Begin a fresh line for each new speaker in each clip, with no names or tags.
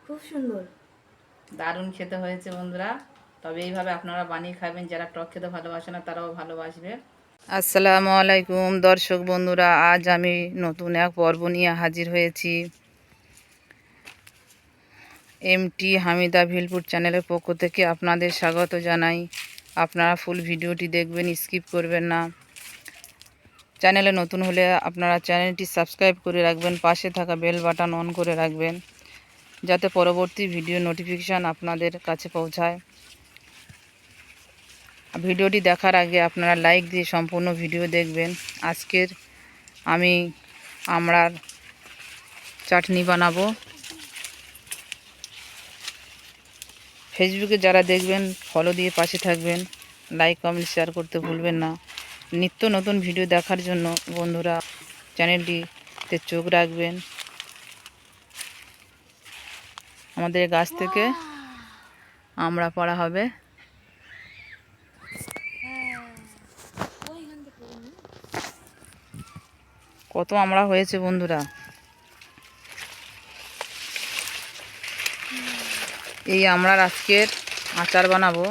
খুব সুন্দর,
দারুণ খেতে হয়েছে বন্ধুরা। তবে এইভাবে আপনারা বানিয়ে খাবেন, যারা টক খেতে ভালোবাসে না তারাও ভালোবাসবে। আসসালামু আলাইকুম দর্শক বন্ধুরা, আজ আমি নতুন এক পর্ব নিয়ে হাজির হয়েছি। এমটি হামিদা ভিলপুর চ্যানেলের পক্ষ থেকে আপনাদের স্বাগত জানাই। আপনারা ফুল ভিডিওটি দেখবেন, স্কিপ করবেন না। চ্যানেলে নতুন হলে আপনারা চ্যানেলটি সাবস্ক্রাইব করে রাখবেন, পাশে থাকা বেল বাটন অন করে রাখবেন, যাতে পরবর্তী ভিডিও নোটিফিকেশান আপনাদের কাছে পৌঁছায়। ভিডিওটি দেখার আগে আপনারা লাইক দিয়ে সম্পূর্ণ ভিডিও দেখবেন। আজকের আমি আমড়ার চাটনি বানাবো। ফেসবুকে যারা দেখবেন ফলো দিয়ে পাশে থাকবেন, লাইক কমেন্ট শেয়ার করতে ভুলবেন না। নিত্য নতুন ভিডিও দেখার জন্য বন্ধুরা চ্যানেলটিতে চোখ রাখবেন। আমাদের গাছ থেকে আমড়া পাড়া হবে। কত আমড়া হয়েছে বন্ধুরা। এই আমড়ার আজকের আচার বানাবো।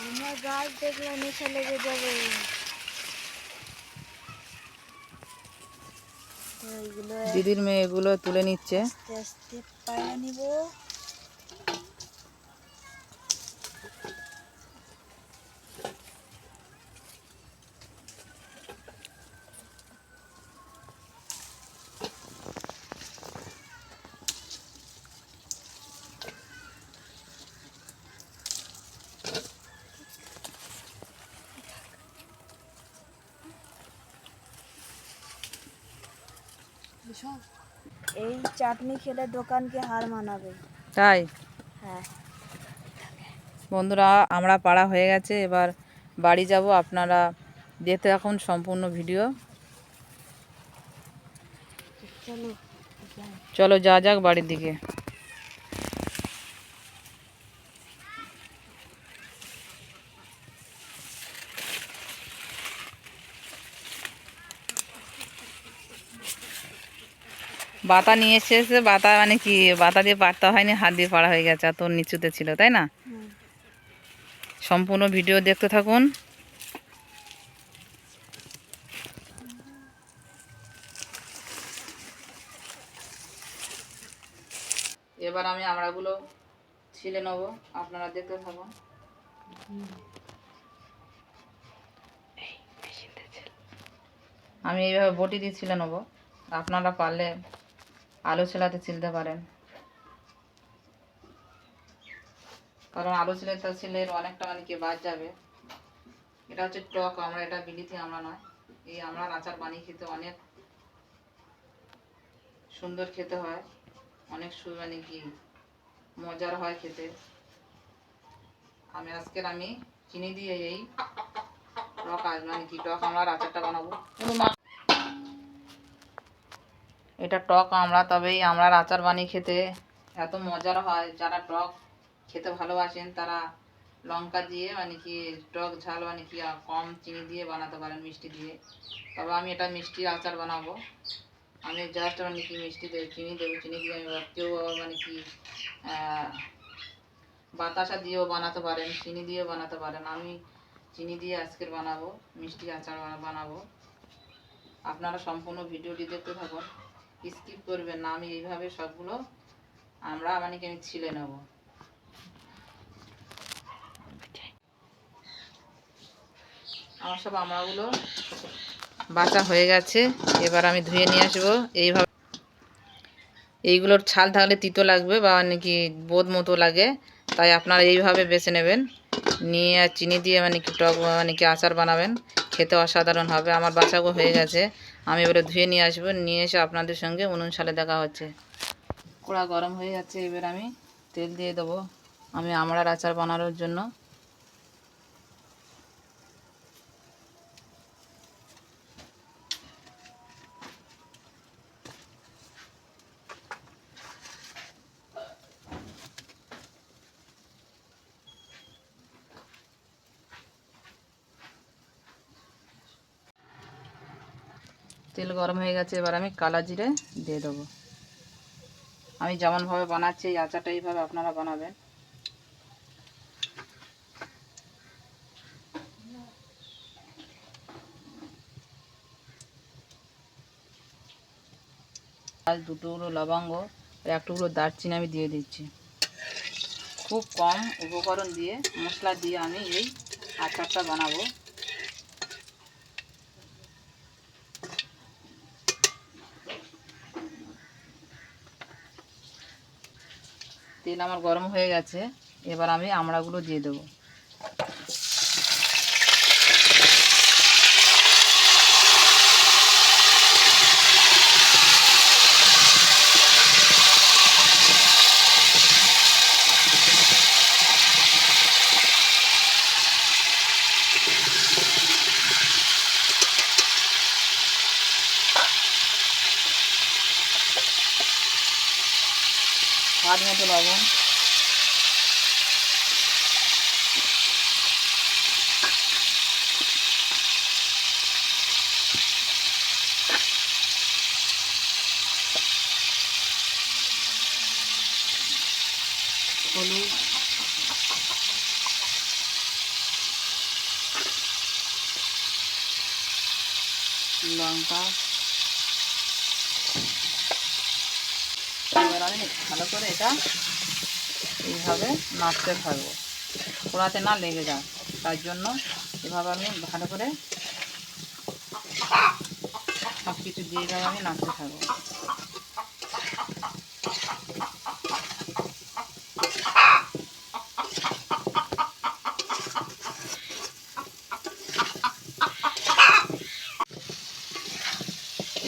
আমার গাছ দেখলে নেশা লেগে যাবে। এইগুলো
দিদির মেয়ে এগুলো তুলে নিচ্ছে।
আস্তে আস্তে পাড়া নিব। এই চাটনি খেলে দোকানকে হার মানাবে।
তাই
হ্যাঁ,
বন্ধুরা, আমরা পাড়া হয়ে গেছে, এবার বাড়ি যাব। আপনারা দেখতে থাকুন সম্পূর্ণ ভিডিও।
চলো
চলো যা যাক বাড়ির দিকে। বাতা নিয়ে এসেছে। বাতা মানে কি, বাতা দিয়ে পাড়তে হয়নি, হাত দিয়ে পাড়া হয়ে গেছে। আর তোর নিচুতে ছিল, তাই না? সম্পূর্ণ ভিডিও দেখতে থাকুন। এবার আমি আমড়াগুলো ছিলে নেব, আপনারা দেখতে থাকুন। আমি এইভাবে বটি দিয়ে ছিলে নেব। আপনারা পারলে আলু ছেলাতে ছিলতে পারেন, কারণ আলু ছিলের অনেকটা মানে কি বাদ যাবে। এটা হচ্ছে টক আমরা, এটা বিলিতি আমরা নয়। এই আমড়ার আচার বানিয়ে খেতে অনেক সুন্দর খেতে হয়, অনেক মানে কি মজার হয় খেতে। আমি চিনি দিয়ে এই টক মানে কি টক আমড়ার আচারটা বানাবো। এটা টক আমড়া, তবে এই আমড়ার আচার বানিয়ে খেতে এত মজার হয়। যারা টক খেতে ভালোবাসেন তারা লঙ্কা দিয়ে মানে কি টক ঝাল মানে কি কম চিনি দিয়ে বানাতে পারেন, মিষ্টি দিয়ে। তবে আমি এটা মিষ্টি আচার বানাবো। আমি জাস্ট মানে কি মিষ্টি দেবো, চিনি দেবো। চিনি দিয়ে আমি কেউ মানে কি বাতাসা দিয়েও বানাতে পারেন, চিনি দিয়েও বানাতে পারেন। আমি চিনি দিয়ে আজকের বানাবো, মিষ্টি আচার বানাবো। আপনারা সম্পূর্ণ ভিডিওটি দেখতে থাকুন, স্কিপ করবেন না। আমি এইভাবে সবগুলো আমরা মানে কি আমি ছিলে নেব। আমার সব আমড়াগুলো বাছা হয়ে গেছে, এবার আমি ধুয়ে নিয়ে আসবো। এইভাবে এইগুলোর ছাল থাকলে তিতো লাগবে বা নাকি বোধ মতো লাগে, তাই আপনারা এইভাবে বেছে নেবেন। নিয়ে আর চিনি দিয়ে মানে কি টক মানে কি আচার বানাবেন, খেতে অসাধারণ হবে। আমার বাছাগো হয়ে গেছে, আমি এবারে ধুয়ে নিয়ে আসবো। নিয়ে এসে আপনাদের সঙ্গে উনুন সালে দেখা হচ্ছে। কড়া গরম হয়ে যাচ্ছে, এবার আমি তেল দিয়ে দেবো আমি আমড়ার আচার বানানোর জন্য। তেল গরম হয়ে গেছে, এবার আমি কালা জিরে দিয়ে দেবো। আমি যেমনভাবে বানাচ্ছি এই আচারটা এইভাবে আপনারা বানাবেন। আর 2 টুকরো লবঙ্গ আর 1 টুকরো দারচিনি আমি দিয়ে দিচ্ছি। খুব কম উপকরণ দিয়ে মশলা দিয়ে আমি এই আচারটা বানাবো। তেল আমার গরম হয়ে গেছে, এবার আমি আমড়াগুলো দিয়ে দেবো। স্বাদ মতো লবণ, হলুদ, লঙ্কা। এবার আমি ভালো করে এটা এইভাবে নাড়তে থাকবো, পোড়াতে না লেগে যায়, তার জন্য এভাবে আমি ভালো করে সব কিছু দিয়ে এইভাবে আমি নাড়তে থাকবো।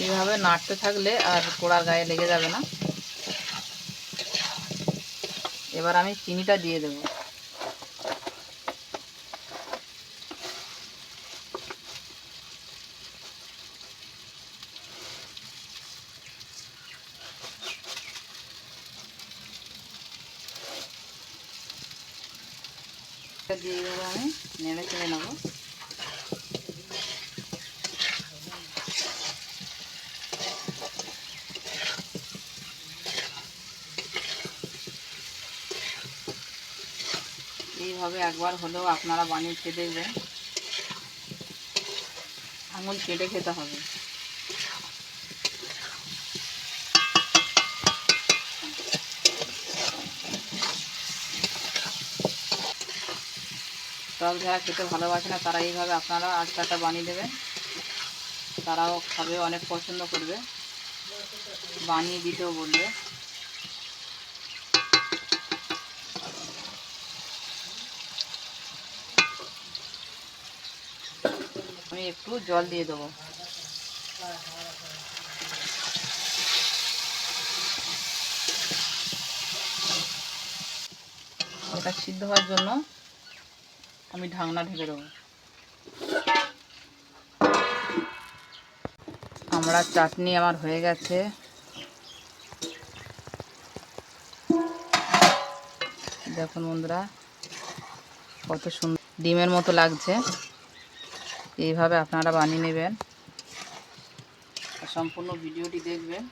এইভাবে নাড়তে থাকলে আর পোড়ার গায়ে লেগে যাবে না। এবার আমি চিনিটা দিয়ে দেবো। দিয়ে এইভাবে আমি নেড়ে চেড়ে নেবো। এইভাবে একবার হলেও আপনারা বানিয়ে খেয়ে দেখবেন, আঙুল কেটে খেতে হবে। টক যারা খেতে ভালোবাসে না তারা এইভাবে আপনারা আচারটা বানিয়ে দেবেন, তারাও খাবে, অনেক পছন্দ করবে, বানিয়ে দিতেও বলবে। আমি একটু জল দিয়ে দেবো। এটা সিদ্ধ হওয়ার জন্য আমি ঢাকনা ঢেকে দেবো। আমড়ার চাটনি আমার হয়ে গেছে। দেখুন বন্ধুরা, কত সুন্দর ডিমের মতো লাগছে। এইভাবে আপনারা বানিয়ে নেবেন, সম্পূর্ণ ভিডিওটি দেখবেন।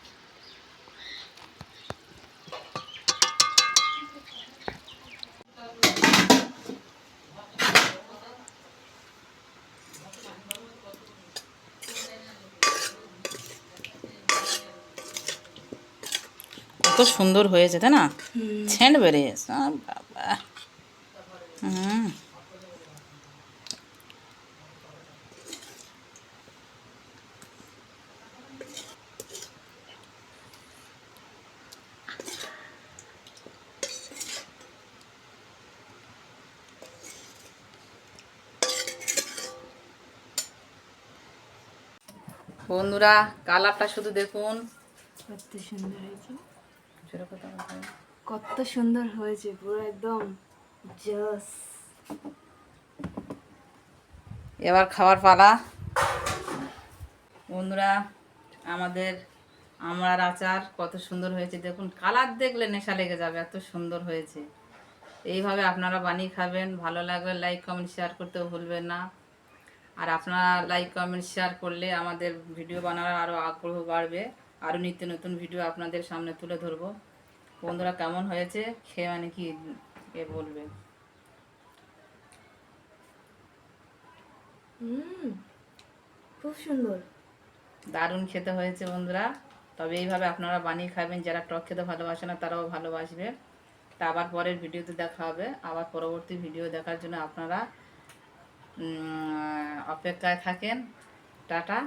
কত সুন্দর হয়েছে তাই না? ছেঁড় বেরিয়েছে বাবা। বন্ধুরা, কালারটা শুধু দেখুন,
কত সুন্দর হয়েছে,
জোরে কথা বলতে হবে।
কত সুন্দর হয়েছে, পুরো একদম জস।
এবার খাবার পালা। বন্ধুরা, আমাদের আমড়ার আচার কত সুন্দর হয়েছে দেখুন, কালার দেখলে নেশা লেগে যাবে, এত সুন্দর হয়েছে। এইভাবে আপনারা বানিয়ে খাবেন, ভালো লাগবে লাইক কমেন্ট শেয়ার করতেও ভুলবেন না। আর আপনারা লাইক কমেন্ট শেয়ার করলে আমাদের ভিডিও বানানোর আরও আগ্রহ বাড়বে, আরও নিত্য নতুন ভিডিও আপনাদের সামনে তুলে ধরবো। বন্ধুরা কেমন হয়েছে খেয়ে মানে কি এ বলবে।
খুব সুন্দর,
দারুণ খেতে হয়েছে বন্ধুরা। তবে এইভাবে আপনারা বানিয়ে খাবেন, যারা টক খেতে ভালোবাসে না তারাও ভালোবাসবে। তা আবার পরের ভিডিওতে দেখা হবে। আবার পরবর্তী ভিডিও দেখার জন্য আপনারা অপেক্ষায় থাকেন। টাটা।